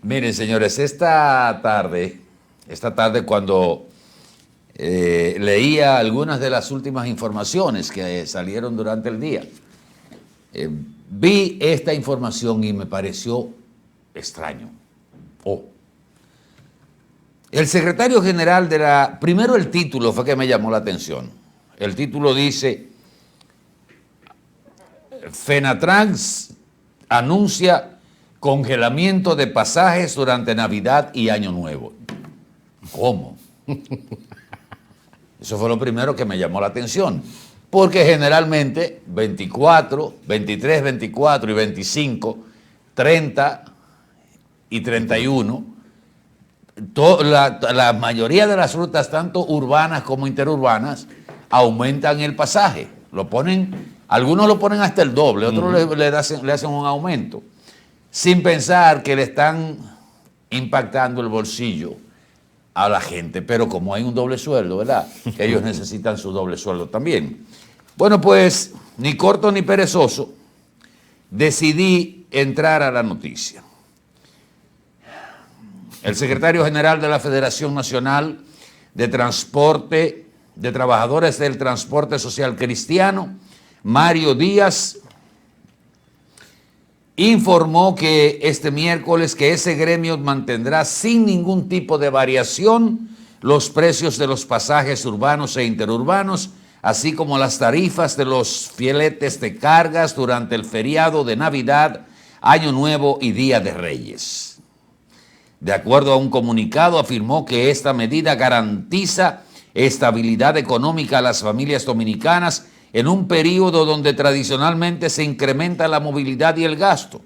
Miren, señores, esta tarde cuando leía algunas de las últimas informaciones que salieron durante el día, vi esta información y me pareció extraño. El secretario general de la... Primero el título fue que me llamó la atención. El título dice, Fenatrans anuncia congelamiento de pasajes durante Navidad y Año Nuevo. ¿Cómo? Eso fue lo primero que me llamó la atención. Porque generalmente 24, 23, 24 y 25, 30 y 31, la mayoría de las rutas, tanto urbanas como interurbanas, aumentan el pasaje. Lo ponen, algunos lo ponen hasta el doble, otros le hacen un aumento, sin pensar que le están impactando el bolsillo a la gente. Pero como hay un doble sueldo, ¿verdad? Ellos necesitan su doble sueldo también. Bueno, pues, ni corto ni perezoso, decidí entrar a la noticia. El secretario general de la Federación Nacional de Transporte, de Trabajadores del Transporte Social Cristiano, Mario Díaz, informó que este miércoles que ese gremio mantendrá sin ningún tipo de variación los precios de los pasajes urbanos e interurbanos, así como las tarifas de los filetes de cargas durante el feriado de Navidad, Año Nuevo y Día de Reyes. De acuerdo a un comunicado, afirmó que esta medida garantiza estabilidad económica a las familias dominicanas en un periodo donde tradicionalmente se incrementa la movilidad y el gasto.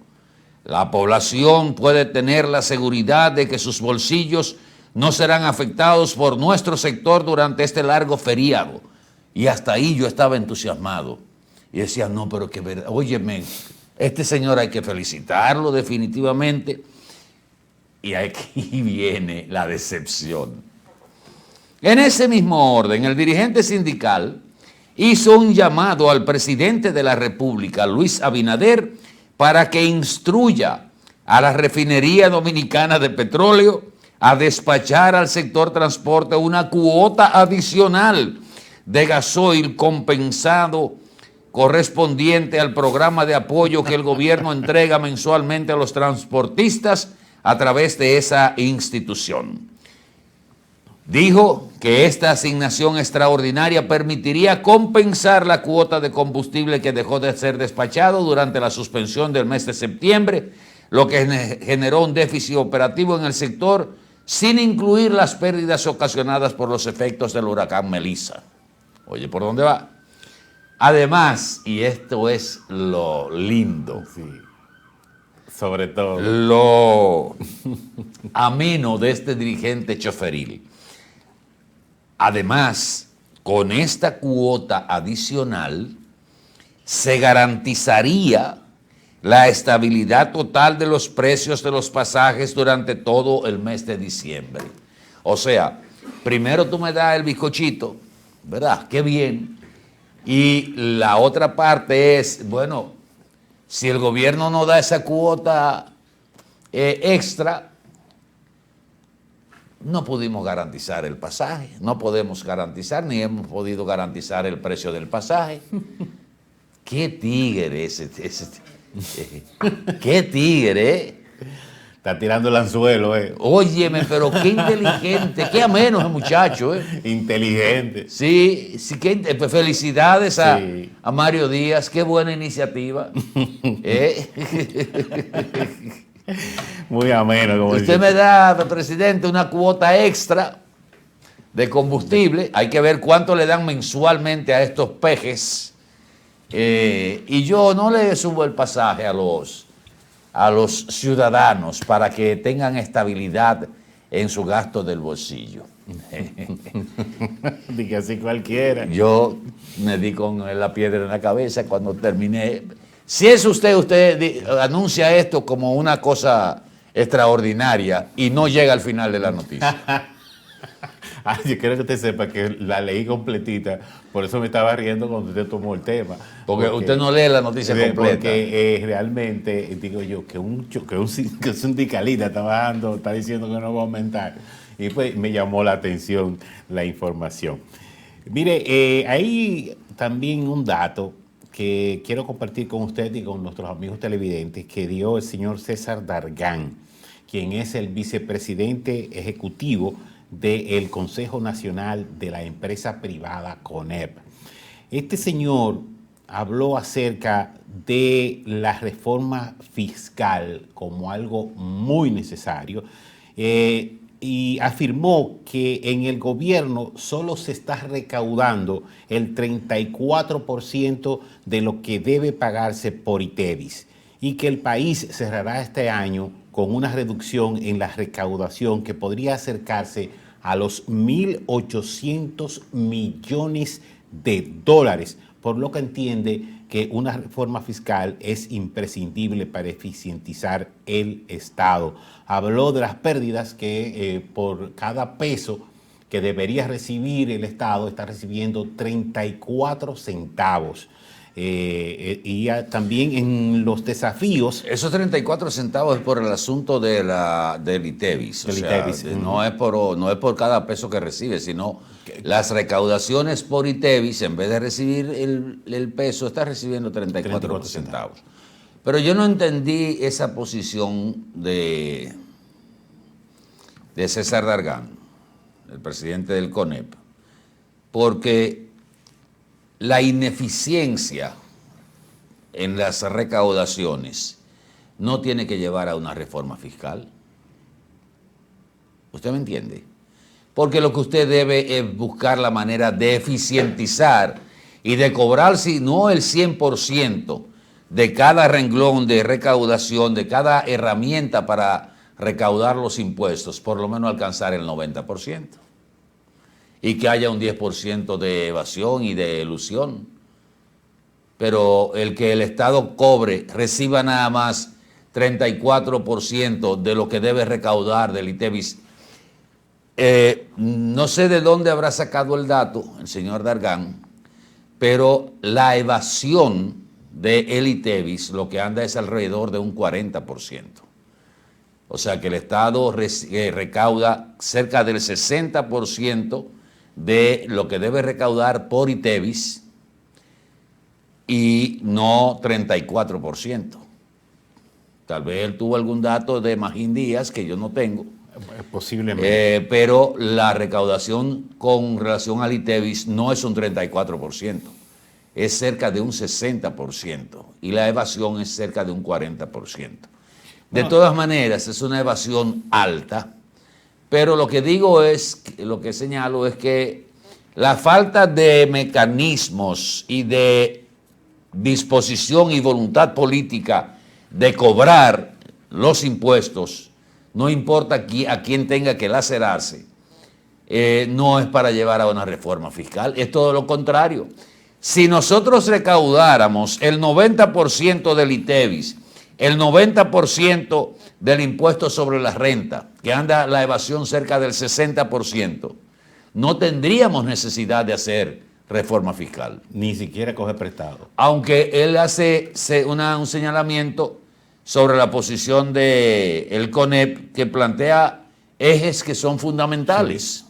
La población puede tener la seguridad de que sus bolsillos no serán afectados por nuestro sector durante este largo feriado. Y hasta ahí yo estaba entusiasmado. Y decía, no, pero que verdad, óyeme, este señor hay que felicitarlo definitivamente. Y aquí viene la decepción. En ese mismo orden, el dirigente sindical hizo un llamado al presidente de la República, Luis Abinader, para que instruya a la refinería dominicana de petróleo a despachar al sector transporte una cuota adicional de gasoil compensado correspondiente al programa de apoyo que el gobierno entrega mensualmente a los transportistas a través de esa institución. Dijo que esta asignación extraordinaria permitiría compensar la cuota de combustible que dejó de ser despachado durante la suspensión del mes de septiembre, lo que generó un déficit operativo en el sector, sin incluir las pérdidas ocasionadas por los efectos del huracán Melissa. Oye, ¿por dónde va? Además, y esto es lo lindo, sí, sobre todo lo ameno de este dirigente choferil. Además, con esta cuota adicional se garantizaría la estabilidad total de los precios de los pasajes durante todo el mes de diciembre. O sea, primero tú me das el bizcochito, ¿verdad? Qué bien. Y la otra parte es, bueno, si el gobierno no da esa cuota extra, no pudimos garantizar el pasaje, no podemos garantizar, ni hemos podido garantizar el precio del pasaje. ¡Qué tigre ese! ¡Qué tigre! Está tirando el anzuelo, Óyeme, pero qué inteligente, qué ameno ese muchacho, Inteligente. Sí, sí, pues felicidades a Mario Díaz, qué buena iniciativa. Muy ameno. Como usted me da, presidente, una cuota extra de combustible, hay que ver cuánto le dan mensualmente a estos pejes, y yo no le subo el pasaje a los ciudadanos para que tengan estabilidad en su gasto del bolsillo. De que así cualquiera. Yo me di con la piedra en la cabeza cuando terminé. Si es usted anuncia esto como una cosa extraordinaria y no llega al final de la noticia. Yo quiero que usted sepa que la leí completita, por eso me estaba riendo cuando usted tomó el tema. Porque usted no lee la noticia completa. Porque realmente, digo yo, que un sindicalista está diciendo que no va a aumentar. Y pues me llamó la atención la información. Mire, hay también un dato que quiero compartir con usted y con nuestros amigos televidentes que dio el señor César Dargan, quien es el vicepresidente ejecutivo del Consejo Nacional de la Empresa Privada CONEP. Este señor habló acerca de la reforma fiscal como algo muy necesario y afirmó que en el gobierno solo se está recaudando el 34% de lo que debe pagarse por ITEVIS y que el país cerrará este año con una reducción en la recaudación que podría acercarse a los 1.800 millones de dólares, por lo que entiende que una reforma fiscal es imprescindible para eficientizar el Estado. Habló de las pérdidas que por cada peso que debería recibir el Estado está recibiendo 34 centavos. Y también en los desafíos. Esos 34 centavos es por el asunto del ITEVIS. No es por cada peso que recibe, sino las recaudaciones por ITEVIS, en vez de recibir el peso, está recibiendo 34 centavos. Pero yo no entendí esa posición de César Dargan, el presidente del CONEP, porque la ineficiencia en las recaudaciones no tiene que llevar a una reforma fiscal. ¿Usted me entiende? Porque lo que usted debe es buscar la manera de eficientizar y de cobrar, si no el 100% de cada renglón de recaudación, de cada herramienta para recaudar los impuestos, por lo menos alcanzar el 90%. Y que haya un 10% de evasión y de elusión. Pero el que el Estado reciba nada más 34% de lo que debe recaudar del ITEVIS. No sé de dónde habrá sacado el dato el señor Dargan, pero la evasión del ITEVIS lo que anda es alrededor de un 40%. O sea que el Estado recauda cerca del 60% de lo que debe recaudar por ITEVIS y no 34%. Tal vez él tuvo algún dato de Magín Díaz que yo no tengo. Posiblemente. Pero la recaudación con relación al ITEVIS no es un 34%, es cerca de un 60% y la evasión es cerca de un 40%. De todas maneras, es una evasión alta. Pero lo que digo es, lo que señalo es que la falta de mecanismos y de disposición y voluntad política de cobrar los impuestos, no importa a quién tenga que lacerarse, no es para llevar a una reforma fiscal, es todo lo contrario. Si nosotros recaudáramos el 90% del ITEVIS, el 90% del impuesto sobre la renta, que anda la evasión cerca del 60%, no tendríamos necesidad de hacer reforma fiscal. Ni siquiera coge prestado. Aunque él hace un señalamiento sobre la posición del CONEP que plantea ejes que son fundamentales.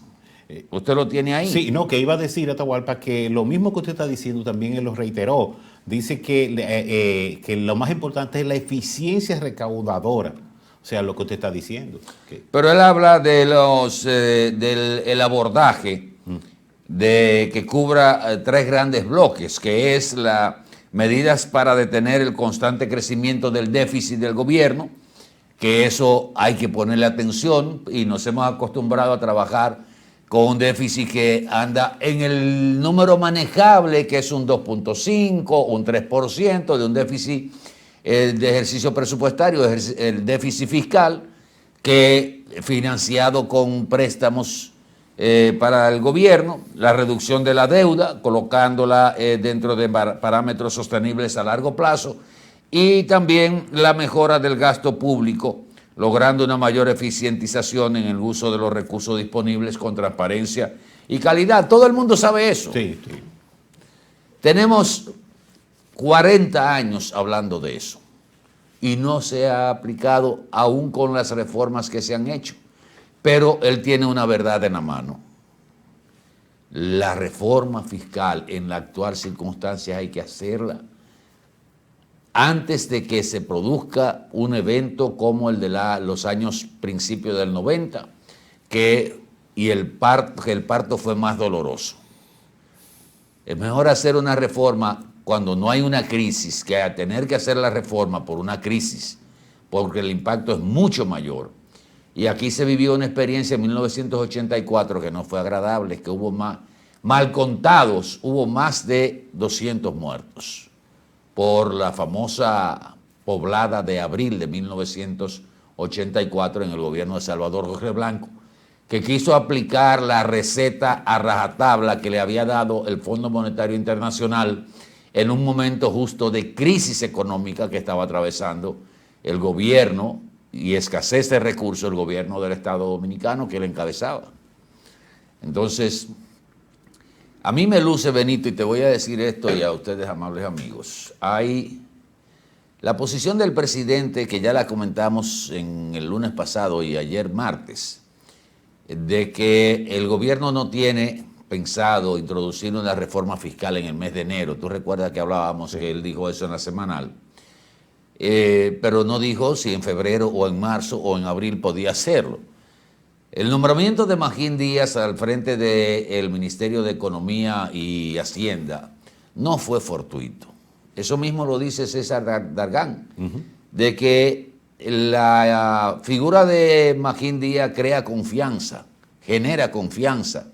Sí. ¿Usted lo tiene ahí? Sí, no, que iba a decir, Atahualpa, que lo mismo que usted está diciendo también él lo reiteró. Dice que lo más importante es la eficiencia recaudadora. O sea, lo que usted está diciendo. Pero él habla de del abordaje que cubra tres grandes bloques, que es las medidas para detener el constante crecimiento del déficit del gobierno, que eso hay que ponerle atención y nos hemos acostumbrado a trabajar con un déficit que anda en el número manejable, que es un 2.5, un 3% de un déficit de ejercicio presupuestario, el déficit fiscal, que financiado con préstamos para el gobierno, la reducción de la deuda, colocándola dentro de parámetros sostenibles a largo plazo, y también la mejora del gasto público, logrando una mayor eficientización en el uso de los recursos disponibles con transparencia y calidad. Todo el mundo sabe eso. Sí, sí. Tenemos 40 años hablando de eso y no se ha aplicado aún con las reformas que se han hecho. Pero él tiene una verdad en la mano. La reforma fiscal en la actual circunstancia hay que hacerla antes de que se produzca un evento como el de los años principios del 90, que el parto fue más doloroso. Es mejor hacer una reforma cuando no hay una crisis que a tener que hacer la reforma por una crisis, porque el impacto es mucho mayor. Y aquí se vivió una experiencia en 1984 que no fue agradable, que hubo mal contados, hubo más de 200 muertos por la famosa poblada de abril de 1984 en el gobierno de Salvador Jorge Blanco, que quiso aplicar la receta a rajatabla que le había dado el Fondo Monetario Internacional en un momento justo de crisis económica que estaba atravesando el gobierno y escasez de recursos el gobierno del Estado Dominicano que él encabezaba. Entonces, a mí me luce, Benito, y te voy a decir esto y a ustedes, amables amigos, hay la posición del presidente, que ya la comentamos en el lunes pasado y ayer martes, de que el gobierno no tiene pensado introducir una reforma fiscal en el mes de enero. Tú recuerdas que hablábamos, que él dijo eso en la semanal, pero no dijo si en febrero o en marzo o en abril podía hacerlo. El nombramiento de Magín Díaz al frente del Ministerio de Economía y Hacienda no fue fortuito. Eso mismo lo dice César Dargán, de que la figura de Magín Díaz crea confianza, genera confianza.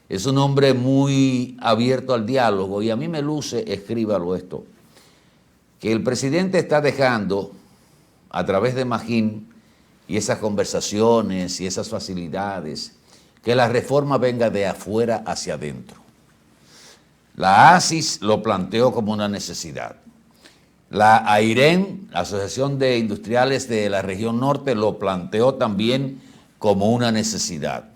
Es un hombre muy abierto al diálogo y a mí me luce, escríbalo esto, que el presidente está dejando a través de Magín y esas conversaciones y esas facilidades, que la reforma venga de afuera hacia adentro. La ASIS lo planteó como una necesidad. La AIREN, la Asociación de Industriales de la Región Norte, lo planteó también como una necesidad.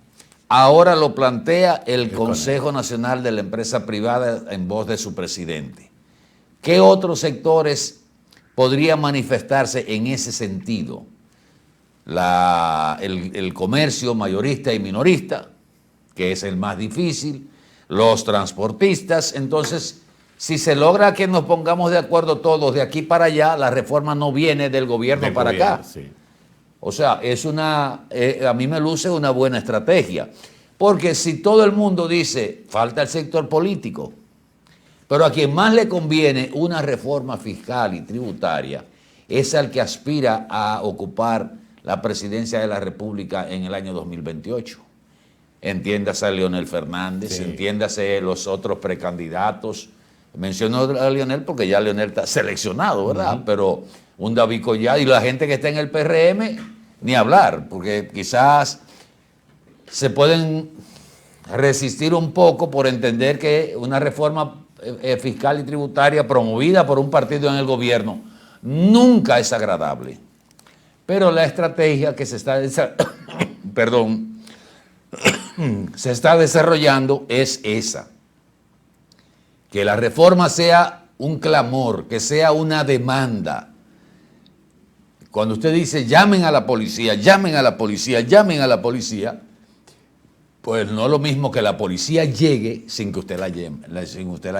Ahora lo plantea el Consejo Nacional de la Empresa Privada en voz de su presidente. ¿Qué otros sectores podrían manifestarse en ese sentido? El comercio mayorista y minorista, que es el más difícil, los transportistas. Entonces, si se logra que nos pongamos de acuerdo todos de aquí para allá, la reforma no viene del gobierno para acá. Sí. O sea, a mí me luce una buena estrategia, porque si todo el mundo dice, falta el sector político, pero a quien más le conviene una reforma fiscal y tributaria es al que aspira a ocupar la presidencia de la República en el año 2028. Entiéndase a Leonel Fernández, sí. Entiéndase los otros precandidatos. Menciono a Leonel porque ya Leonel está seleccionado, ¿verdad? Pero un David Collado y la gente que está en el PRM, ni hablar, porque quizás se pueden resistir un poco por entender que una reforma fiscal y tributaria promovida por un partido en el gobierno nunca es agradable. Pero la estrategia que se está desarrollando es esa. Que la reforma sea un clamor, que sea una demanda. Cuando usted dice llamen a la policía, llamen a la policía, llamen a la policía, pues no es lo mismo que la policía llegue sin que usted la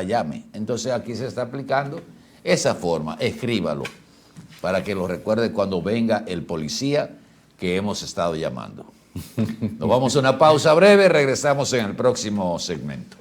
llame. Entonces aquí se está aplicando esa forma. Escríbalo para que lo recuerde cuando venga el policía que hemos estado llamando. Nos vamos a una pausa breve, regresamos en el próximo segmento.